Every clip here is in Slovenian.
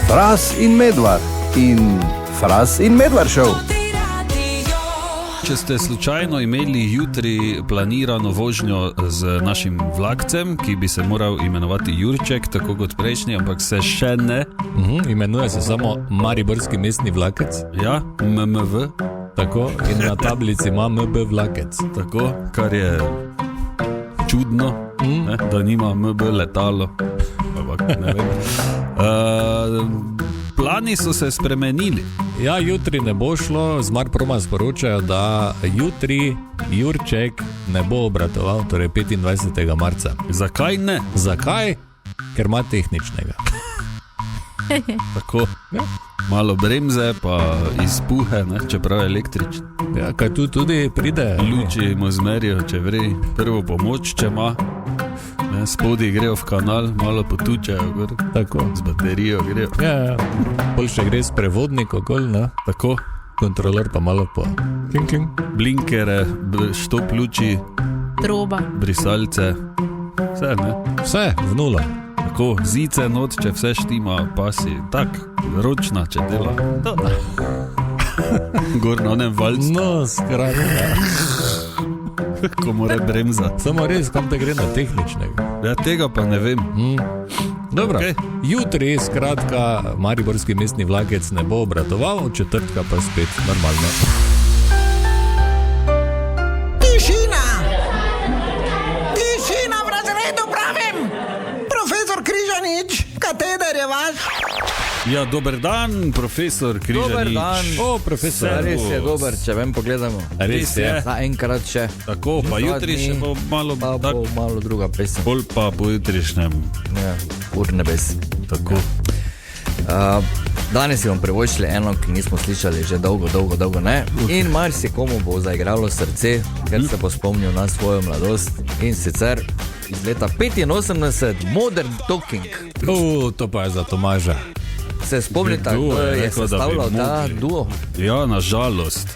Fras in Medvard in Fras in Medvard Show. Če ste slučajno imeli jutri planirano vožnjo z našim vlakcem, ki bi se moral imenovati Jurček, tako kot prejšnji, ampak se še ne. Imenuje se samo Mariborski mestni vlakec. Ja, MMV. Tako, in na tablici ima MB vlakec. Tako, kar je čudno, ne, da nima MB letalo. Ampak ne vem. Plani so se spremenili. Ja, jutri ne bo šlo, z Marproma sporočajo, da jutri Jurček ne bo obratoval, torej 25. marca. Zakaj ne? Zakaj? Ker ima tehničnega. Tako, malo bremze, pa izpuhe, ne, čeprav je električen. Ja, kaj tu tudi pride? Luči mu zmerijo, če vre, prvo pomoč, če ima. Spodi grejo v kanal, malo potučajo gor. Tako. Z baterijo grejo. Ja. Bolj še gre s prevodnik okoli, ne? Tako. Kontrolor pa malo po kling, kling. Blinkere, štop luči, Troba. brisalce, vse, ne? Vse, v nulo. Tako, zice not, če vse štima, pasi, tak, ročna, če dela. Gor na onem valcu. No, skrajno. Ko mora bremza. Samo res, kam te gre na tehničnega? Ja, tega pa ne vem. Dobro, Okay. Jutri, skratka, Mariborski mestni vlakec ne bo obratoval, od četrtka pa spet normalno. Tišina! Tišina v razredu pravim! Profesor Križanič, kateder je vaš? Ja, dober dan, profesor Križanič. Dober dan. O, profesor. Res je dober, če vem pogledamo. Res je. Za enkrat še. Tako, pa jutri še bo malo, Pa bo malo druga pesem. bolj pa po jutrišnjem. Ja, ur nebes. Tako. Danes si bom privoščili eno, ki nismo slišali že dolgo, ne. In marsikomu bo zaigralo srce, ker se bo spomnil na svojo mladost. In sicer iz leta 85, Modern Talking. To pa je za Tomaža. Se spomnite, Duo, kdo je rekel, da bi sestavljal ta mogli. duo? Ja, nažalost.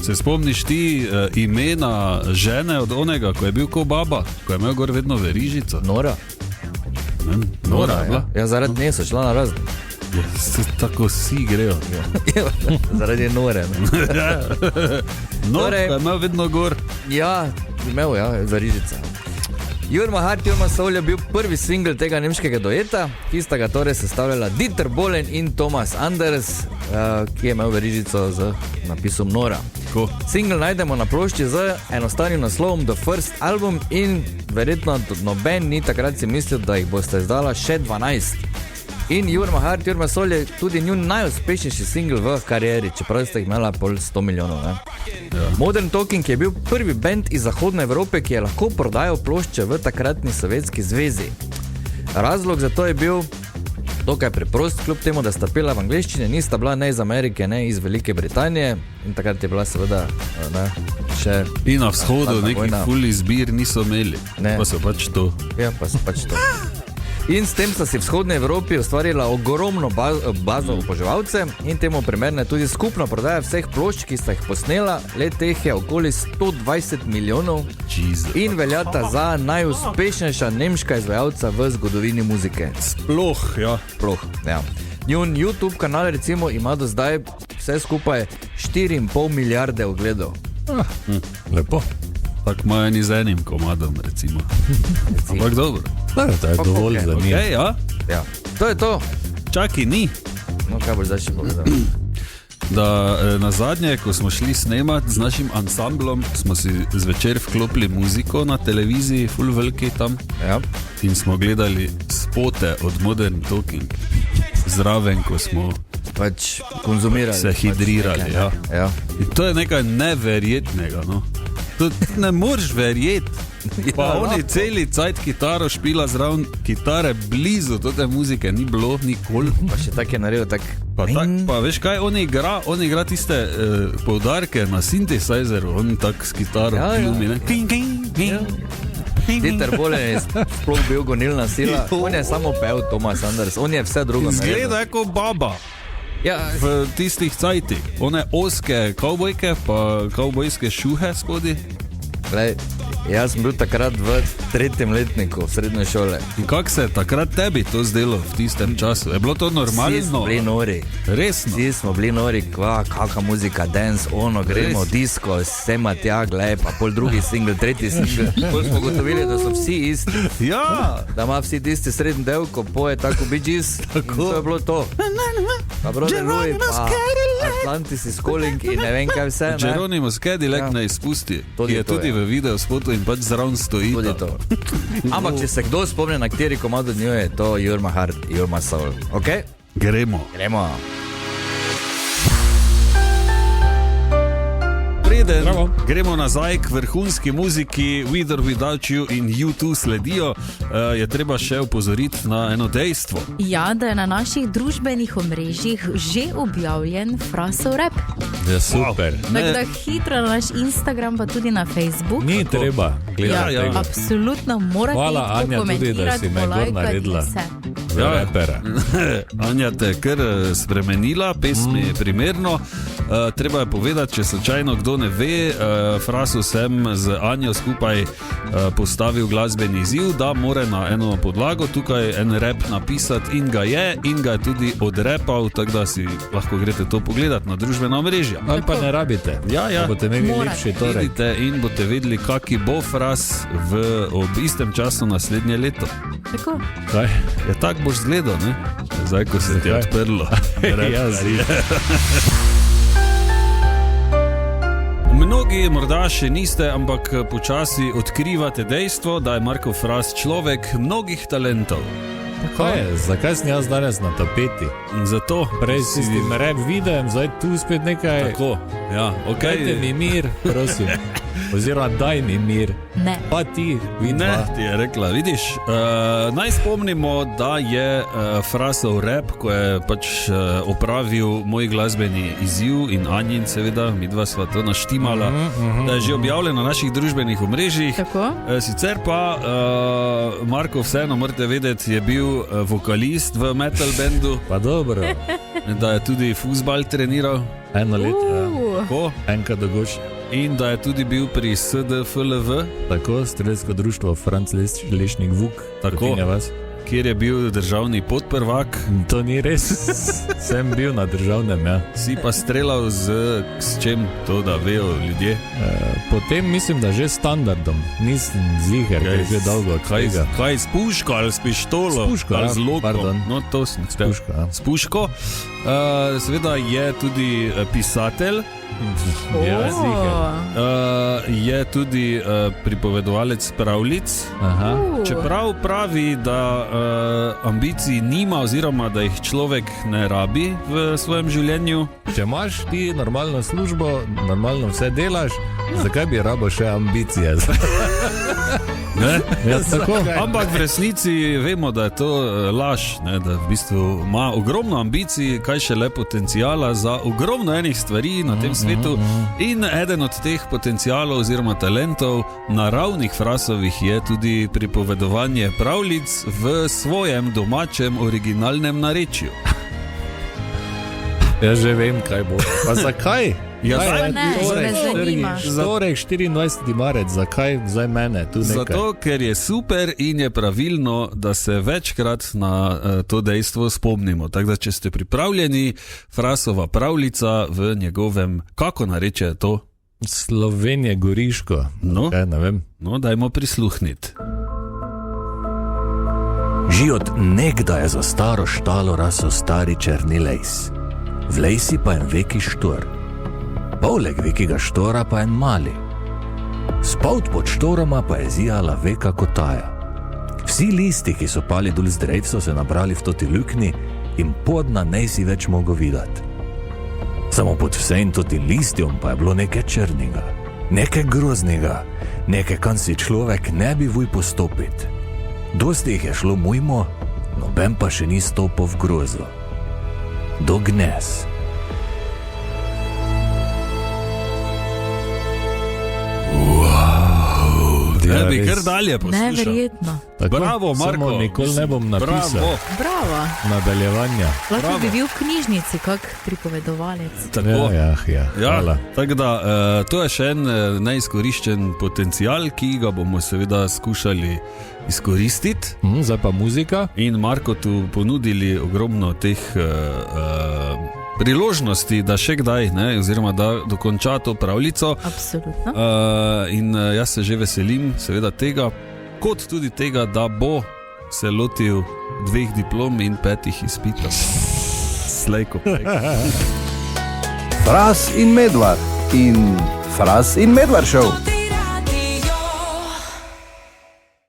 Se spomniš ti imena žene od onega, ko je bil ko baba, ko je imel gor vedno verižico? Nora. Nora, Ja, ja zaradi nje so šla na razne. Ja, tako vsi grejo. Zaradi Nore. Ne? No, Torej- ko je imel vedno gor. Ja, imel, ja, verižica. Jurma Hart, Jurma Soul je bil prvi singl tega nemškega dueta, ki sta ga torej sestavljala Dieter Bohlen in Thomas Anders, ki je imel verižico z napisom Nora. Ko? Singl najdemo na plošči z enostavnim naslovom The First Album in verjetno noben ni takrat si mislil, da jih boste izdala še 12. In Jurma Hart, Jurma Soul je tudi njun najuspešnejši singl v karieri, čeprav sta jih imela pol 100 milijonov. Ne? Ja. Modern Talking je bil prvi band iz Zahodne Evrope, ki je lahko prodajal plošče v takratni Sovjetski zvezi. Razlog za to je bil dokaj preprost, kljub temu, da sta pela v angleščini, nista bila ne iz Amerike, ne iz Velike Britanije in takrat je bila seveda še... In na vzhodu hladna nekih vojna. ful izbir niso imeli, Ne. pa so pač to. Ja, pa so pač to. In s tem sta si v vzhodni Evropi ustvarila ogromno bazo oboževalcev in temu primerna je tudi skupna prodaja vseh plošč, ki sta jih posnela, le teh je okoli 120 milijonov Jesus. in veljata za najuspešnejša nemška izvajalca v zgodovini muzike. Sploh, ja. Sploh, ja. Njun YouTube kanal recimo ima do zdaj vse skupaj 4,5 milijarde ogledov. Lepo. Tako imajo ni z enim komadom, recimo. Ampak dobro. Da, to je dovolj okej, za njih. Ej, ja, Ja. To je to. čaki, ni. No, kaj boš zdaj še povedal? Da na zadnje, ko smo šli snemati z našim ansamblom, smo si zvečer vklopili muziko na televiziji, full veliki tam, Ja. in smo gledali spote od Modern Talking. Zraven, ko smo Pač konzumirali. se hidrirali. Pač Ja. nekaj, ja. In to je nekaj neverjetnega. No. To ne moreš verjeti. Pa Ja, oni lahko. celi cajt kitaro špila zraven, kitare blizu te muzike ni bilo nikoli. Pa še tak je naredil, tak... Pa veš kaj, on igra tiste poudarke na synthesizeru, on tak s kitaro Ja, ja. plumi, ne. Kling, kling, kling. Dieter Bohlen je sploh bil gonilna sila, on je samo pel Thomas Anders, on je vse drugo naredil. Zgleda kot baba Ja, v tistih cajtih. One oske kavbojke, pa kavbojske šuhe skodi. glej, Jaz sem bil takrat v 3. letniku srednje šole. In kako se je takrat tebi to zdelo v tistem času? Je bilo to Vsi normalno? smo bili nori. Resno? Vsi smo bili nori, kakšna muzika, dance, ono, gremo, disko, sema tja, glej, pa pol drugi single, tretji single. Pol smo gotovili, da so vsi isti. Ja, Da ima vsi tisti srednji del, ko poje tako Bee Gees. To je bilo to. Pa Brother Louis, pa Atlantis is Calling in ne vem kaj vse. Ne? Geronimo Cadillac Ja. ne izpusti, Tudi ki je to, tudi ja. v video spotu in pač zraven stoji. Tudi to. Ampak če se kdo spomni, na kateri komad od njo je to You're my heart, you're my soul. Ok? Gremo. Gremo. Preden Bravo. gremo nazaj k vrhunski muziki, With or Without You in U2 sledijo, je treba še opozoriti na eno dejstvo. Ja, da je na naših družbenih omrežjih že objavljen Frasov rap. Ja, super. Tako da hitro na naš Instagram, pa tudi na Facebook. Ni treba gledati Ja, ja. tega. Absolutno morate Hvala, to Anja, tudi, da komentirati, si me gor polajkati naredila. vse. Za Ja. repera. Anja te je kar spremenila, pesmi je primerno. Treba je povedati, če slučajno kdo ne ve, Frasu sem z Anjo skupaj postavil glasbeni izziv, da mora na eno podlago tukaj en rap napisati in ga je tudi odrepal, tako da si lahko greste to pogledati na družbena omrežja. Ali pa ne rabite. Ja, ja. Boste imeli Morate. lepši torek. Vidite in boste vedeli, kaki bo Fras ob istem času naslednje leto. Tako. Kaj? Ja, tako boš zgledal, ne? Zdaj, ko se ti je Zakaj? odprlo. Ja, zdi. Mnogi morda še niste, ampak počasi odkrivate dejstvo, da je Marko Fras človek mnogih talentov. Kaj je? Zakaj sem jaz danes na tapeti? In zato Prej si s tem rap videem, zdaj tu spet nekaj. Tako, ja, Dajte mi mir, prosim. Oziroma daj mi mir. Ne. Pa ti, Ne, vidva. ti je rekla, vidiš, naj spomnimo, da je Frasov rap, ko je pač opravil moj glasbeni izziv in Anjin, seveda, midva sva to naštimala, da je že objavljen na naših družbenih omrežjih. Tako? Sicer pa Marko vseeno morate vedeti, je bil vokalist v metal bandu, Pa dobro, da je tudi fuzbal treniral, 1 leto, ja. tako, Enka dogoš. in da je tudi bil pri SDFLV, Tako, strelsko društvo Franc Lešnik Vuk. Tako. Kotinja vas. kjer je bil državni podprvak. To ni res. Sem bil na državnem, ja. Si pa streljal s čem, to da vejo ljudje. Potem mislim, da že standardom. Nisem ziger, ker je že dolgo od tega. Kaj s puško ali s pištolo? S puško, ali ja, z lokom? pardon. No, to sem S puško, ja. S puško. Seveda je tudi pisatelj, Ja, ziger. je tudi pripovedovalec pravljic. Aha. Čeprav pravi, da ambicij nima, oziroma da jih človek ne rabi v svojem življenju. Če imaš ti normalno službo, normalno vse delaš, zakaj bi rabo še ambicije? Ne? Ja, tako. Ampak v resnici vemo, da je to laž, ne? Da v bistvu ima ogromno ambicij, kaj še le potencijala za ogromno enih stvari na tem svetu. In eden od teh potencijalov oziroma talentov naravnih Frasovih je tudi pripovedovanje pravljic v svojem domačem originalnem narečju. Jaz že vem, kaj bo. Pa zakaj? Ja, Kaj zdaj je ne, torek, me zanima. Torek 24. marec, zakaj zdaj mene tu nekaj? Zato, ker je super in je pravilno, da se večkrat na to dejstvo spomnimo. Tako da, če ste pripravljeni, Frasova pravljica v njegovem, kako nareče to? Slovenije Goriško. No. Kaj, ne vem. No, dajmo prisluhniti. Že od nekdaj je za staro štalo rasel stari črni lejs. V lejsi pa en veki štor. Poleg vekega štora pa en mali. Spout pod štoroma pa je zijala veka kotaja. Vsi listi, ki so pali dol z drev, so se nabrali v toti luknji in podna ne si več mogo videti. Samo pod vsem toti listjom pa je bilo nekaj črnega, nekaj groznega, nekaj, kam si človek ne bi vuj postopiti. Dosti jih je šlo mimo, noben pa še ni stopil v grozo. Do gnez. Ne bi res. kar dalje poslušal. Neverjetno. Tako, Bravo, Marko. Samo nikoli ne bom napisal Bravo. Bravo. nadaljevanja. Lahko Bravo. bi bil v knjižnici kak pripovedovalec. Tako. Ja, Ja, hvala. tako da, to je še en neizkoriščen potencial, ki ga bomo seveda skušali izkoristiti. Zdaj pa muzika. In Markotu ponudili ogromno teh priložnosti, da še kdaj, ne, oziroma da dokonča to pravljico. Absolutno. In jaz se že veselim, seveda tega, kot tudi tega, da bo se lotil 2 diplom in 5 izpitov. Slejko. Fras in Medvard in Fras in Medvard šel.